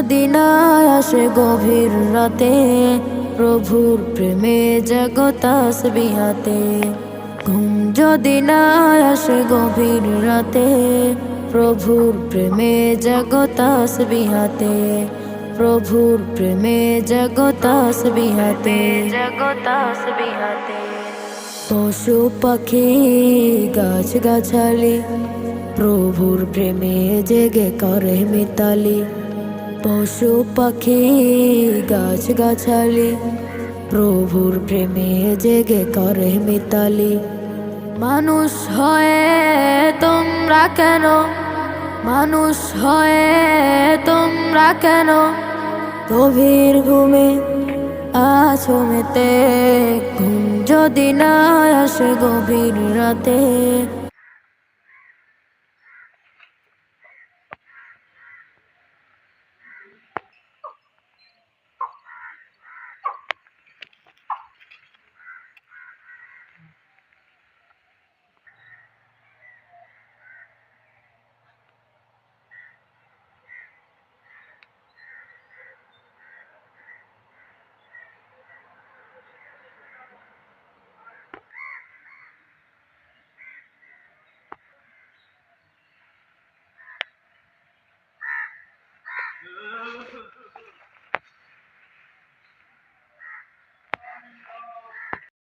যদি না আসে গভীর রাতে, প্রভুর প্রেমে জাগো তাসবিহাতে। ঘুম যদি না আসে গভীর রাতে, প্রভুর প্রেমে জাগো তাসবিহাতে। প্রভুর প্রেমে জাগো তাসবিহাতে, জাগো তাসবিহাতে। পশু পাখি গাছ গাছালি, প্রভুর প্রেমে জেগে করে মিতালি। পশু পাখি গাছ গাছালি, প্রভুর প্রেমে জেগে করে মিতালি। মানুষ হয়ে তোমরা কেন, মানুষ হয়ে তোমরা কেন গভীর ঘুমে আছো মেতে? ঘুম যদি না আসে গভীর রাতে,